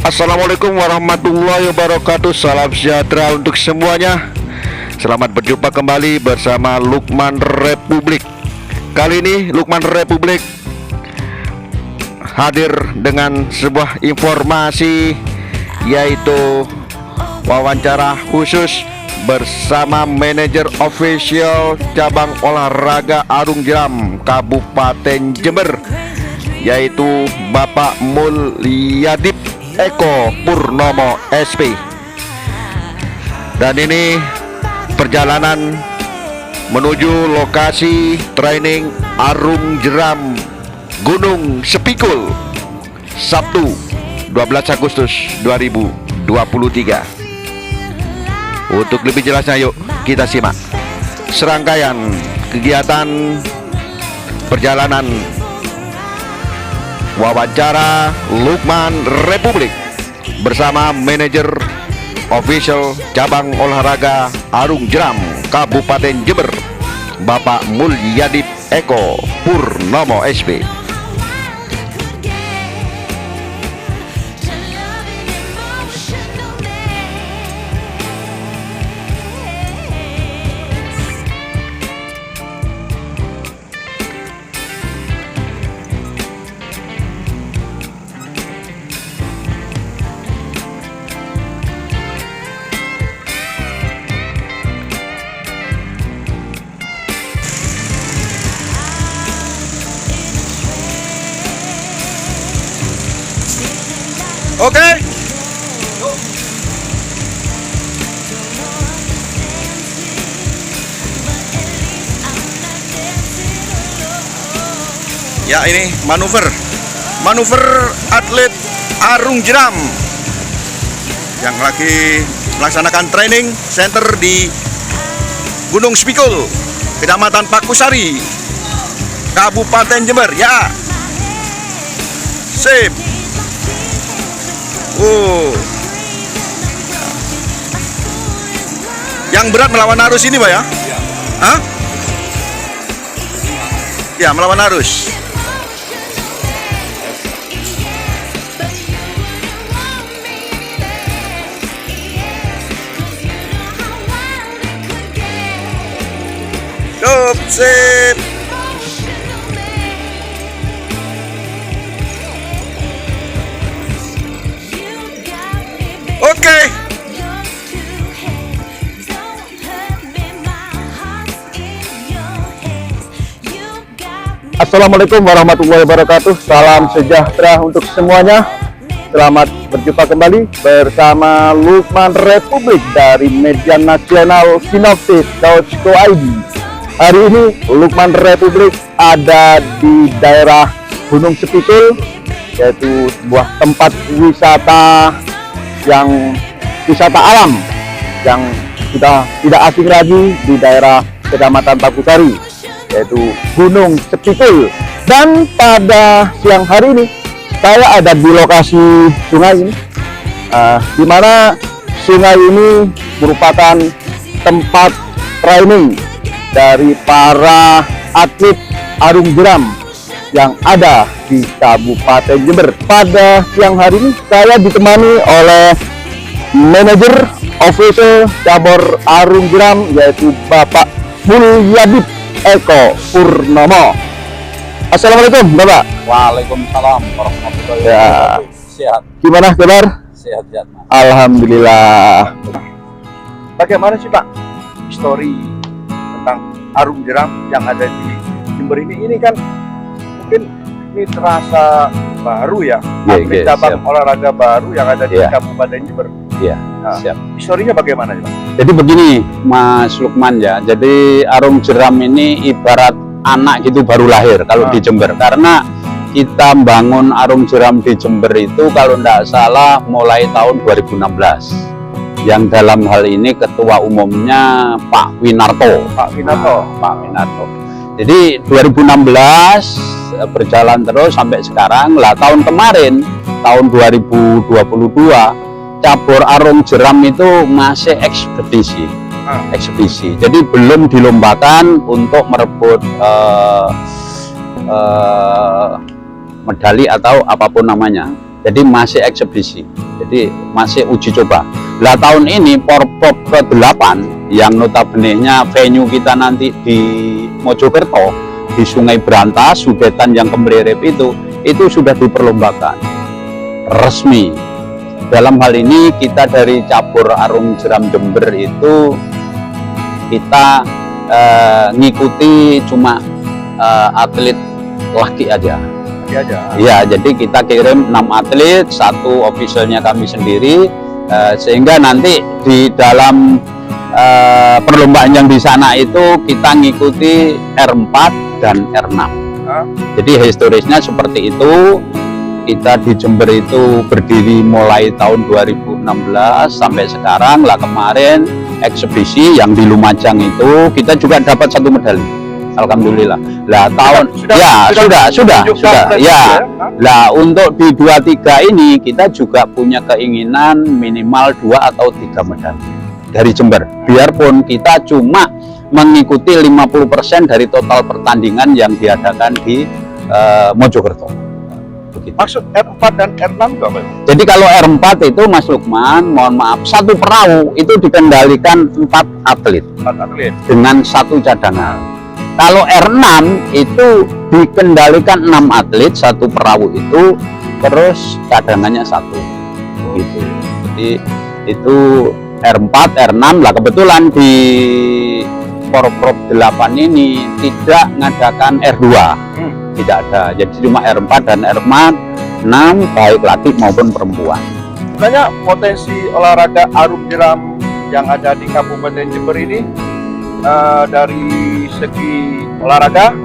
Assalamualaikum warahmatullahi wabarakatuh. Salam sejahtera untuk semuanya. Selamat berjumpa kembali bersama Lukman Republik. Kali ini Lukman Republik hadir dengan sebuah informasi, yaitu wawancara khusus bersama manajer official cabang olahraga Arung Jeram Kabupaten Jember, yaitu Bapak Mulyadip Eko Purnomo SP. Dan ini perjalanan menuju lokasi training Arung Jeram Gunung Sepikul, Sabtu 12 Agustus 2023. Untuk lebih jelasnya, yuk kita simak serangkaian kegiatan perjalanan wawancara Lukman Republik bersama manajer official cabang olahraga Arung Jeram Kabupaten Jember, Bapak Mulyadip Eko Purnomo SP. Oke. Ya, ini manuver atlet Arung Jeram yang lagi melaksanakan training center di Gunung Sepikul, Kecamatan Pakusari, Kabupaten Jember. Ya, sip. Yang berat melawan arus ini, Pak, ya? Iya. Hah? Ya, melawan arus. Cukup, sip. Oke. Assalamualaikum warahmatullahi wabarakatuh. Salam sejahtera untuk semuanya. Selamat berjumpa kembali bersama Lukman Republik dari media nasional Sinopsis.co.id. Hari ini Lukman Republik ada di daerah Gunung Sepikul, yaitu sebuah tempat wisata alam yang sudah tidak asing lagi di daerah Kecamatan Pakusari, yaitu Gunung Sepikul. Dan pada siang hari ini saya ada di lokasi sungai ini, di mana sungai ini merupakan tempat training dari para atlet Arung Jeram yang ada di Kabupaten Jember. Pada siang hari ini saya ditemani oleh manajer official cabur Arung Jeram, yaitu Bapak Mulyadip Eko Purnomo. Assalamualaikum, Bapak. Waalaikumsalam warahmatullahi Ya. wabarakatuh. Sehat. Gimana kabar? Sehat, Mas. Alhamdulillah. Bagaimana sih, Pak, histori tentang Arung Jeram yang ada di Jember ini? Ini kan mungkin ini terasa baru ya, cabang olahraga baru yang ada di Kabupaten Jember. Iya, Nah, siap. historinya bagaimana, Pak? Jadi begini, Mas Lukman ya. Jadi Arung Jeram ini ibarat anak gitu baru lahir kalau di Jember. Karena kita bangun Arung Jeram di Jember itu kalau tidak salah mulai tahun 2016. Yang dalam hal ini ketua umumnya Pak Winarto. Pak Winarto. Pak Winarto. Jadi 2016 berjalan terus sampai sekarang. Lah tahun kemarin, tahun 2022, cabur Arung Jeram itu masih ekspedisi. Jadi belum dilombakan untuk merebut medali atau apapun namanya. Jadi masih eksebisi. Jadi masih uji coba. Lah tahun ini Porprov ke-8 yang notabene-nya venue kita nanti di Mojokerto, di Sungai Brantas, Sudetan yang Kemrerep itu sudah diperlombakan resmi. Dalam hal ini kita dari cabur arung jeram Jember itu kita ngikuti cuma atlet laki aja. Ya, jadi kita kirim 6 atlet, 1 officialnya kami sendiri, sehingga nanti di dalam perlombaan yang di sana itu kita ngikuti R4 dan R6. Jadi historisnya seperti itu. Kita di Jember itu berdiri mulai tahun 2016 sampai sekarang. Lah kemarin eksebisi yang di Lumajang itu kita juga dapat 1 medali. Alhamdulillah. Lah sudah ya. Lah untuk di 23 ini kita juga punya keinginan minimal 2 atau 3 medali dari Jember. Biarpun kita cuma mengikuti 50% dari total pertandingan yang diadakan di Mojokerto. Begitu. Maksud R4 dan R6 itu apa? Jadi kalau R4 itu Mas Lukman, mohon maaf, 1 perahu itu dikendalikan 4 atlet. 4 atlet Dengan 1 cadangan. Kalau R6 itu dikendalikan 6 atlet, 1 perahu itu, terus cadangannya 1. Gitu. Jadi itu R4, R6 lah. Kebetulan di Porprov 8 ini tidak mengadakan R2. Tidak ada. Jadi cuma R4 dan R6 baik laki maupun perempuan. Sebenarnya potensi olahraga arung jeram yang ada di Kabupaten Jember ini dari segi olahraga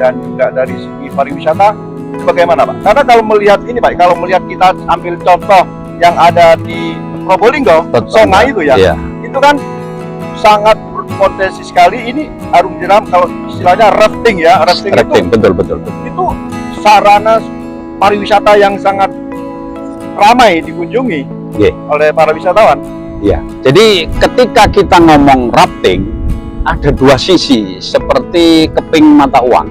dan juga dari segi pariwisata bagaimana Pak? Karena kalau melihat ini Pak, kalau melihat kita ambil contoh yang ada di Probolinggo, Songa itu ya, itu kan sangat berpotensi sekali. Ini arung jeram kalau istilahnya rafting ya, rafting itu betul. Itu sarana pariwisata yang sangat ramai dikunjungi oleh para wisatawan. Ya, jadi ketika kita ngomong rafting ada 2 sisi seperti keping mata uang.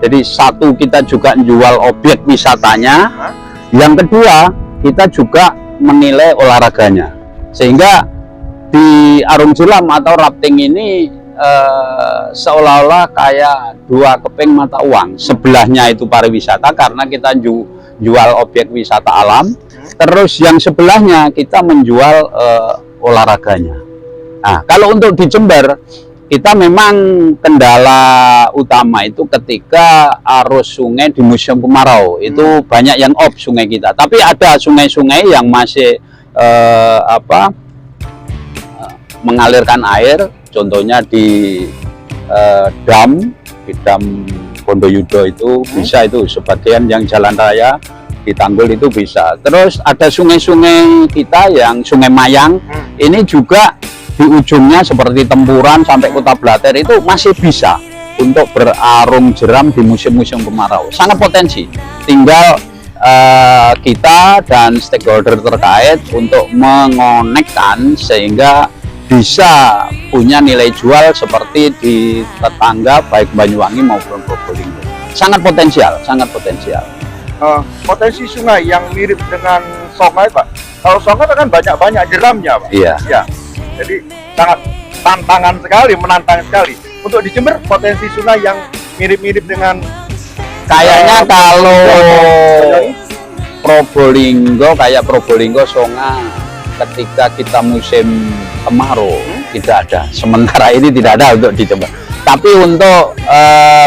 Jadi 1 kita juga jual objek wisatanya, yang kedua kita juga menilai olahraganya. Sehingga di arung jeram atau rafting ini seolah-olah kayak 2 keping mata uang. Sebelahnya itu pariwisata karena kita jual objek wisata alam, terus yang sebelahnya kita menjual olahraganya. Nah, kalau untuk di Jember kita memang kendala utama itu ketika arus sungai di Museum Kemarau itu banyak yang off sungai kita. Tapi ada sungai-sungai yang masih mengalirkan air. Contohnya di dam Bondoyudo itu bisa, itu sebagian yang jalan raya di Tanggul itu bisa. Terus ada sungai-sungai kita yang Sungai Mayang ini juga di ujungnya seperti Tempuran sampai Kota Blater itu masih bisa untuk berarung jeram di museum-museum Kemarau. Sangat potensi. Tinggal kita dan stakeholder terkait untuk mengonekkan sehingga bisa punya nilai jual seperti di tetangga baik Banyuwangi maupun Probolinggo. Sangat potensial, sangat potensial. Potensi sungai yang mirip dengan Songa Pak. Kalau Songa kan banyak jeramnya Pak. Iya. Ya. Jadi sangat tantangan sekali, menantang sekali. Untuk di Jember potensi sungai yang mirip-mirip dengan kayaknya kalau Probolinggo kayak Probolinggo Songa ketika kita musim kemarau tidak ada. Sementara ini tidak ada untuk di Jember. Tapi untuk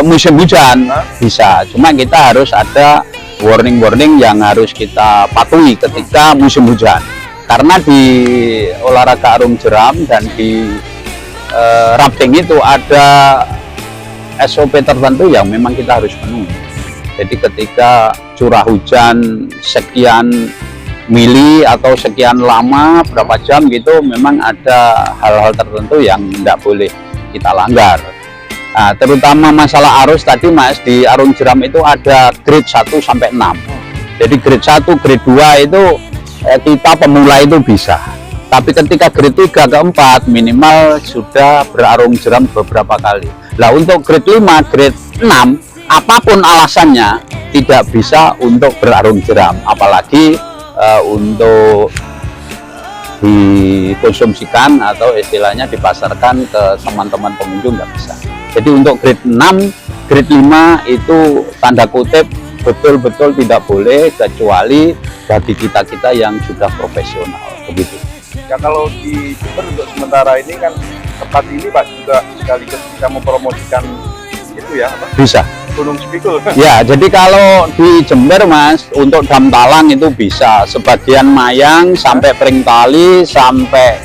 musim hujan bisa. Cuma kita harus ada warning yang harus kita patuhi ketika musim hujan. Karena di olahraga arung jeram dan di rafting itu ada SOP tertentu yang memang kita harus penuhi. Jadi ketika curah hujan sekian mili atau sekian lama, berapa jam gitu, memang ada hal-hal tertentu yang tidak boleh kita langgar. Nah, terutama masalah arus tadi Mas, di arung jeram itu ada grade 1 sampai 6. Jadi grade 1, grade 2 itu kita pemula itu bisa. Tapi ketika grade 3 ke 4 minimal sudah berarung jeram beberapa kali. Nah, untuk grade 5, grade 6 apapun alasannya tidak bisa untuk berarung jeram, apalagi untuk dikonsumsikan atau istilahnya dipasarkan ke teman-teman pengunjung nggak bisa. Jadi untuk grade 6, grade 5 itu tanda kutip betul-betul tidak boleh kecuali bagi kita-kita yang sudah profesional begitu. Ya kalau di Jember untuk sementara ini kan tempat ini Pak juga sekaligus bisa mempromosikan itu ya apa? Bisa. Gunung Sepikul. Ya, jadi kalau di Jember Mas, untuk dam talang itu bisa, sebagian Mayang sampai Pringtali sampai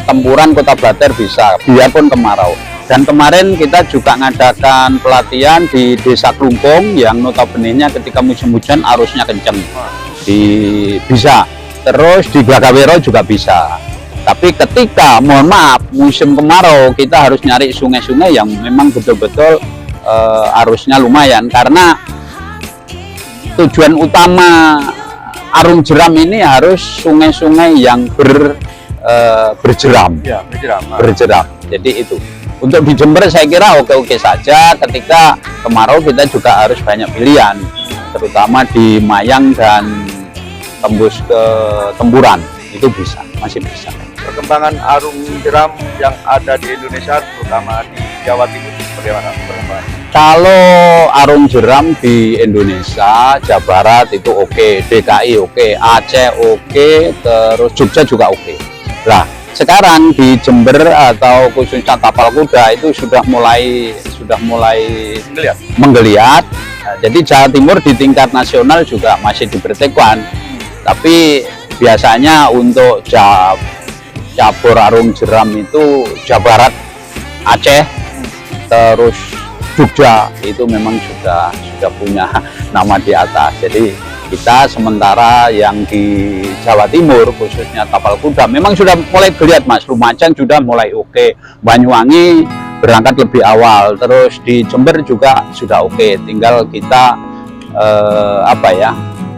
Tempuran Kota Blater bisa, biarpun kemarau. Dan kemarin kita juga ngadakan pelatihan di Desa Klungkung yang notabene-nya ketika musim hujan arusnya kenceng. Bisa. Terus di Glagawero juga bisa. Tapi ketika, mohon maaf, musim kemarau kita harus nyari sungai-sungai yang memang betul-betul arusnya lumayan, karena tujuan utama Arung Jeram ini harus sungai-sungai yang berjeram. Ya, berjeram. Jadi itu. Untuk di Jember saya kira oke-oke saja. Ketika kemarau kita juga harus banyak pilihan, terutama di Mayang dan tembus ke Tempuran itu bisa, masih bisa. Perkembangan Arung Jeram yang ada di Indonesia, terutama di Jawa Timur, bagaimana perkembangan? Kalau Arung Jeram di Indonesia, Jawa Barat itu oke, DKI oke, Aceh oke, terus Jogja juga oke. Nah, sekarang di Jember atau khususnya Tapal Kuda itu sudah mulai menggeliat. Nah, jadi Jawa Timur di tingkat nasional juga masih dibertekan. Tapi biasanya untuk cabur Arung Jeram itu Jawa Barat, Aceh, terus Jogja itu memang sudah punya nama di atas. Jadi kita sementara yang di Jawa Timur khususnya Tapal Kuda memang sudah mulai geliat Mas. Lumajang sudah mulai oke, Banyuwangi berangkat lebih awal, terus di Jember juga sudah oke. Tinggal kita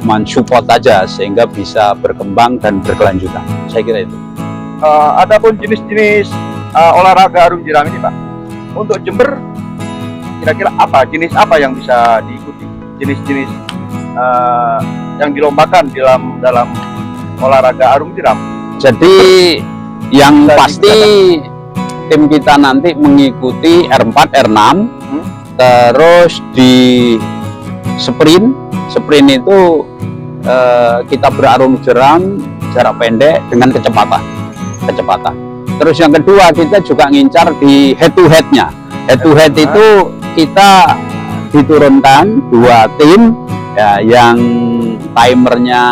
mensupport aja sehingga bisa berkembang dan berkelanjutan. Saya kira itu. Adapun jenis-jenis olahraga Arung Jeram ini Pak, untuk Jember kira-kira jenis apa yang bisa diikuti, jenis-jenis yang dilombakan dalam olahraga Arung Jeram? Jadi yang pasti tim kita nanti mengikuti R4, R6, terus di sprint itu kita berarung jeram jarak pendek dengan kecepatan. Terus yang kedua kita juga ngincar di head to headnya. Head to head itu kita diturunkan 2 tim ya, yang timernya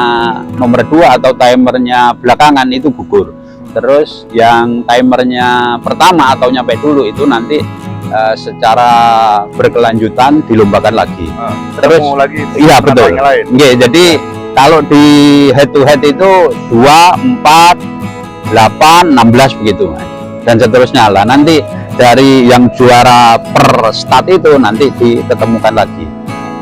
nomor 2 atau timernya belakangan itu gugur. Terus yang timernya pertama atau nyampe dulu itu nanti secara berkelanjutan dilombakan lagi. Terus lagi iya betul. Oke, jadi kalau di head to head itu 2, 4, 8, 16 begitu dan seterusnya lah. Nanti dari yang juara per start itu nanti diketemukan lagi.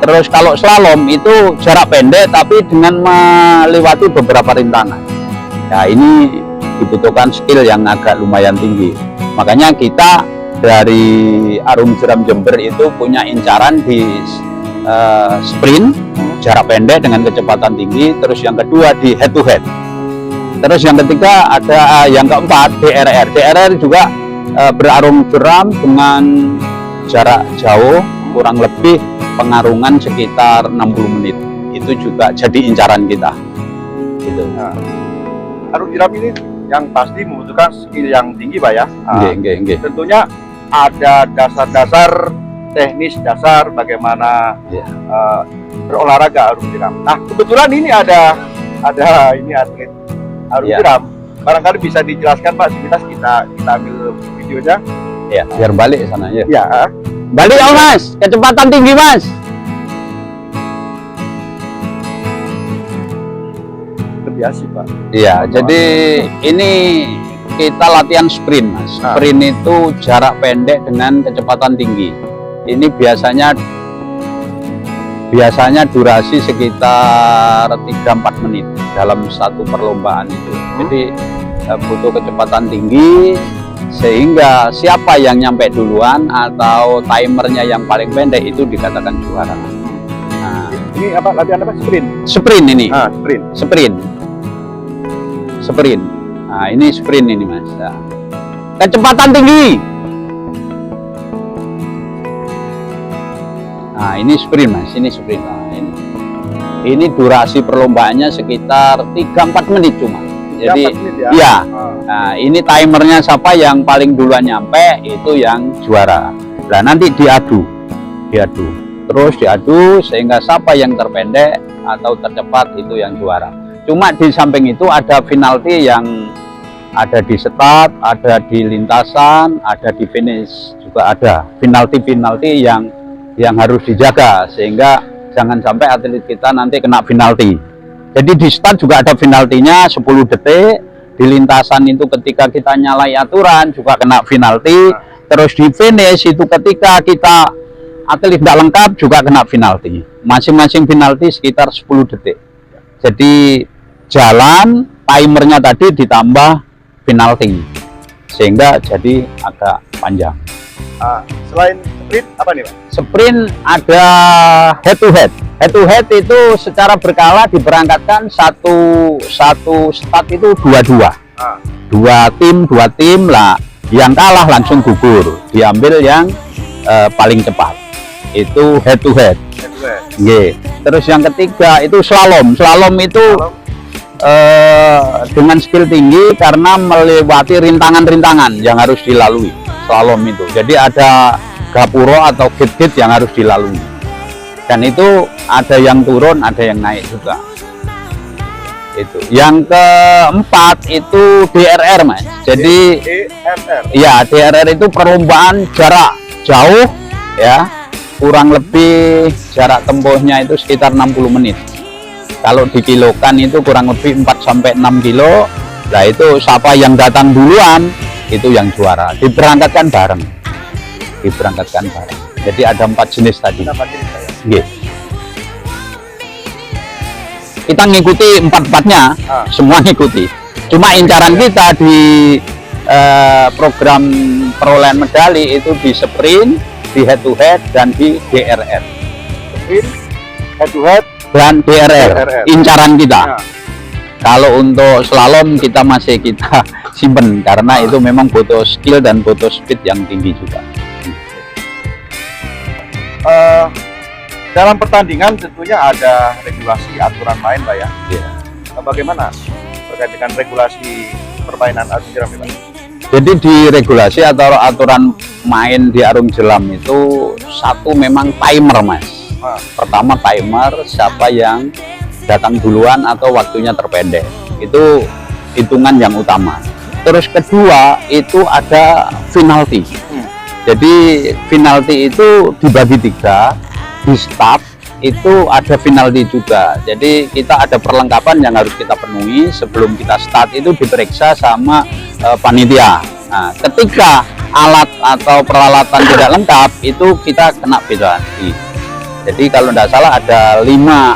Terus kalau slalom itu jarak pendek tapi dengan melewati beberapa rintangan. Ya ini dibutuhkan skill yang agak lumayan tinggi. Makanya kita dari Arung Jeram Jember itu punya incaran di sprint jarak pendek dengan kecepatan tinggi. Terus yang kedua di head to head. Terus yang ketiga ada yang keempat DRR. DRR juga berarung jeram dengan jarak jauh, kurang lebih pengarungan sekitar 60 menit. Itu juga jadi incaran kita. Gitu. Nah, Arung Jeram ini yang pasti membutuhkan skill yang tinggi Pak ya. Tentunya ada dasar-dasar teknis dasar bagaimana berolahraga Arung Jeram. Nah kebetulan ini ada ini atlet Arung Jeram. Barangkali bisa dijelaskan Pak, sekilas kita ambil videonya. Ya, biar balik sana ya. Ya. Balik ya Mas, kecepatan tinggi Mas. Biasa Pak. Iya, jadi ini kita latihan sprint Mas. Sprint itu jarak pendek dengan kecepatan tinggi. Ini biasanya durasi sekitar 3-4 menit dalam satu perlombaan itu. Jadi butuh kecepatan tinggi sehingga siapa yang nyampe duluan atau timernya yang paling pendek itu dikatakan juara. Nah, ini apa latihan apa sprint? Sprint ini. Sprint. Sprint. sprint. Nah, ini sprint ini Mas. Nah, kecepatan tinggi. Nah, ini sprint Mas, ini sprint. Nah, ini durasi perlombaannya sekitar 3-4 menit cuma. Jadi 3-4 menit ya. Iya. Ah. Nah, ini timernya siapa yang paling duluan nyampe itu yang juara. Nah, nanti diadu. Terus diadu sehingga siapa yang terpendek atau tercepat itu yang juara. Cuma di samping itu ada penalti yang ada di start, ada di lintasan, ada di finish juga ada. Penalti yang harus dijaga sehingga jangan sampai atlet kita nanti kena penalti. Jadi di start juga ada penaltinya 10 detik. Di lintasan itu ketika kita nyalai aturan juga kena penalti. Terus di finish itu ketika kita atlet tidak lengkap juga kena penalti. Masing-masing penalti sekitar 10 detik. Jadi jalan timernya tadi ditambah penalti sehingga jadi agak panjang. Selain sprint apa nih Pak? Sprint ada head to head. Head to head itu secara berkala diberangkatkan satu start itu dua tim lah. Yang kalah langsung gugur. Diambil yang paling cepat. Itu head to head. Yeah. Terus yang ketiga itu slalom. Slalom itu dengan skill tinggi karena melewati rintangan-rintangan yang harus dilalui. Slalom itu. Jadi ada gapuro atau gate-gate yang harus dilalui. Dan itu ada yang turun, ada yang naik juga. Itu. Yang keempat itu DRR Mas. Jadi DRR. ya DRR itu perlombaan jarak jauh ya. Kurang lebih jarak tempuhnya itu sekitar 60 menit. Kalau dikilokan itu kurang lebih 4 sampai 6 kilo. Nah itu siapa yang datang duluan itu yang juara. Diberangkatkan bareng. Jadi ada 4 jenis tadi. Gitu. Kita ngikuti 4-4-nya, semua ngikuti. Cuma incaran kita di program perolehan medali itu di sprint, di head to head, dan di DRR. Sprint, head to head, dan DRR. Incaran kita. Kalau untuk slalom kita masih simpen karena itu memang butuh skill dan butuh speed yang tinggi juga. Dalam pertandingan tentunya ada regulasi aturan main Pak ya. Yeah. Bagaimana terkait dengan regulasi permainan arung jeram ini Pak? Jadi di regulasi atau aturan main di arung jeram itu satu memang timer Mas. Pertama timer siapa yang datang duluan atau waktunya terpendek. Itu hitungan yang utama. Terus kedua itu ada penalti. Jadi penalti itu dibagi 3. Di start itu ada penalti juga. Jadi kita ada perlengkapan yang harus kita penuhi sebelum kita start itu diperiksa sama panitia. Nah, ketika alat atau peralatan tidak lengkap itu kita kena penalti. Jadi kalau tidak salah ada 5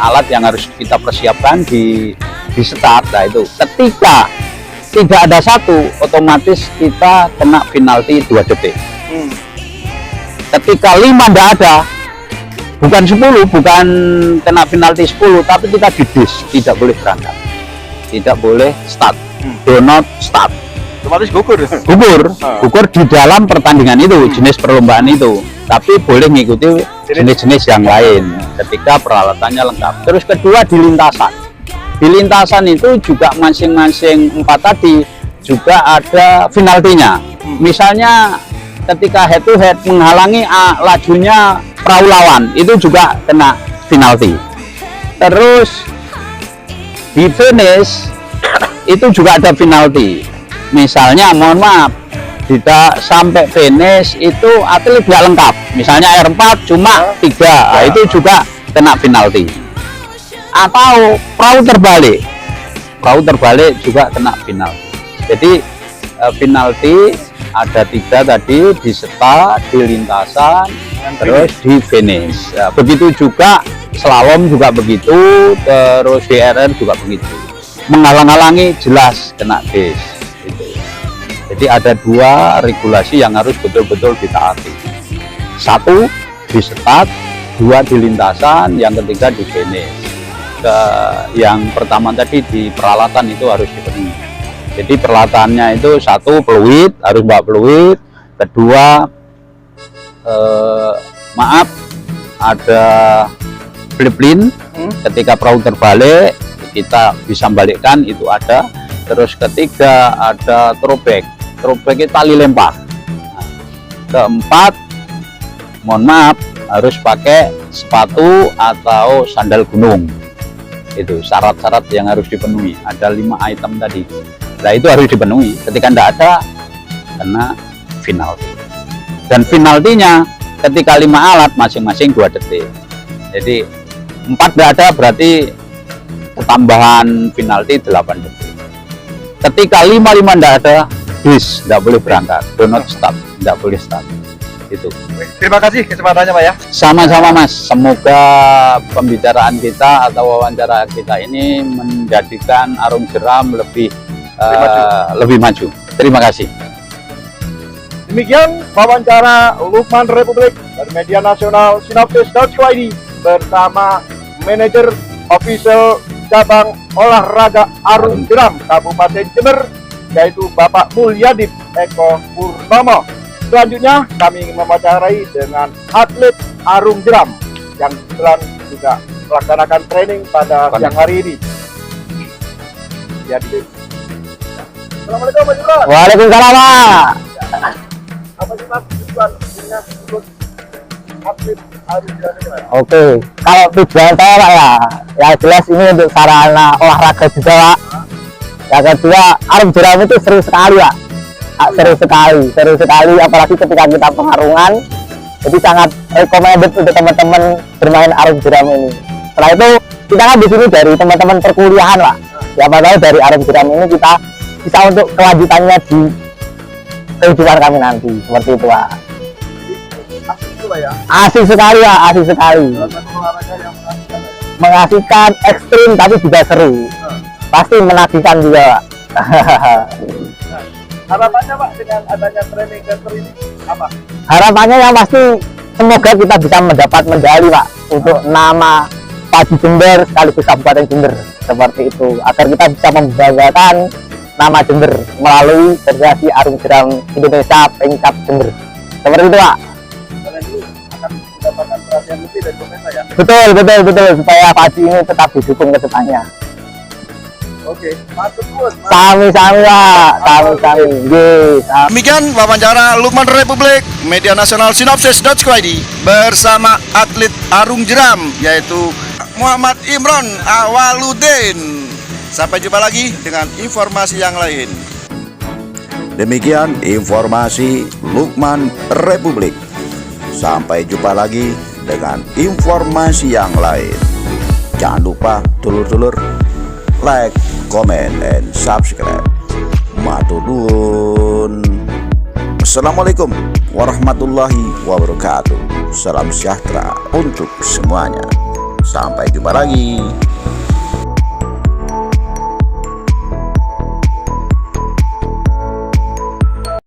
alat yang harus kita persiapkan di start. Nah itu ketika tidak ada satu otomatis kita kena penalti 2 detik. Ketika 5 tidak ada, bukan 10, bukan kena penalti 10, tapi kita didis, tidak boleh berangkat, tidak boleh start, do not start. Otomatis gugur. Gugur di dalam pertandingan itu, jenis perlombaan itu, tapi boleh mengikuti jenis-jenis yang lain ketika peralatannya lengkap. Terus kedua di lintasan. Di lintasan itu juga masing-masing 4 tadi juga ada penaltinya. Misalnya ketika head to head menghalangi lajunya perahu lawan itu juga kena penalti. Terus di finish itu juga ada penalti. Misalnya mohon maaf tidak sampai finish itu atlet tidak lengkap. Misalnya R4 cuma 3, nah, itu juga kena penalti. Atau perahu terbalik juga kena penalti. Jadi penalti ada 3 tadi di start, di lintasan, terus di finish. Nah, begitu juga slalom juga begitu, terus DRR juga begitu. Menghalang-halangi jelas kena dis. Gitu. Jadi ada 2 regulasi yang harus betul-betul ditaati. 1 di start, 2 di lintasan, yang ketiga di finish. Yang pertama tadi di peralatan itu harus dipenuhi. Jadi peralatannya itu satu peluit, harus bawa peluit. Kedua, maaf, ada flip-lin. Ketika perahu terbalik, kita bisa membalikkan, itu ada. Terus ketiga, ada throwback. Throwback itu tali lempar. Nah, keempat, mohon maaf, harus pakai sepatu atau sandal gunung. Itu syarat-syarat yang harus dipenuhi. Ada 5 item tadi. Nah, itu harus dipenuhi. Ketika tidak ada, kena penalti. Dan penaltinya ketika 5 alat masing-masing 2 detik. Jadi 4 tidak ada, berarti ketambahan penalti 8 detik. Ketika 5 tidak ada, bis tidak boleh berangkat, do not start, tidak boleh start. Itu. Terima kasih kesempatannya Pak ya. Sama-sama Mas, semoga pembicaraan kita atau wawancara kita ini menjadikan Arung Jeram lebih maju. Terima kasih. Demikian wawancara Lukman Republik dari media nasional Sinopsis.id bersama manajer official cabang olahraga Arung Jeram Kabupaten Jember, yaitu Bapak Mulyadip Eko Purnomo. Selanjutnya kami ingin mewawancarai dengan atlet Arung Jeram yang kebetulan juga melaksanakan training pada siang hari ini. Ya, Assalamualaikum Pak Jumran. Waalaikumsalam Pak. Apa sih Mas tujuan punya ikut atlet Arung Jeram ini Mas? Oke, kalau tujuan saya Pak ya jelas ini untuk sarana olahraga juga Pak. Yang kedua, Arung Jeram itu seru sekali Pak. Seru sekali, apalagi ketika kita pengarungan. Jadi sangat recommended untuk teman-teman bermain Arung Jeram ini. Setelah itu kita kan di sini dari teman-teman perkuliahan Pak. Siapa tahu dari Arung Jeram ini kita bisa untuk kelanjutannya di kehidupan kami nanti, seperti itu Pak. Asik itu Pak ya. Asik sekali Pak, asik sekali. Salah satu olahraga yang Mengasihkan, ekstrim tapi juga seru. Pasti menagihkan juga Pak. harapannya Pak dengan adanya training center ini apa? Harapannya yang pasti semoga kita bisa mendapat medali Pak untuk nama Padi Jember sekaligus Kabupaten Jember, seperti itu, agar kita bisa membanggakan nama Jember melalui Federasi Arung Jeram Indonesia Pengcap Jember, seperti itu Pak. Karena dulu akan mendapatkan perhatian lebih dari pemerintah ya. Betul, supaya Padi ini tetap didukung ke depannya. Oke, matur nuwun. Sami-sami Pak, sami-sami. Yes. Demikian wawancara Lukman Republik media nasional Sinopsis.id bersama atlet Arung Jeram yaitu Muhammad Imron Awaludin. Sampai jumpa lagi dengan informasi yang lain. Demikian informasi Lukman Republik. Sampai jumpa lagi dengan informasi yang lain. Jangan lupa dulur-dulur like, comment, and subscribe. Matur nuwun. Assalamualaikum warahmatullahi wabarakatuh. Salam sejahtera untuk semuanya. Sampai jumpa lagi.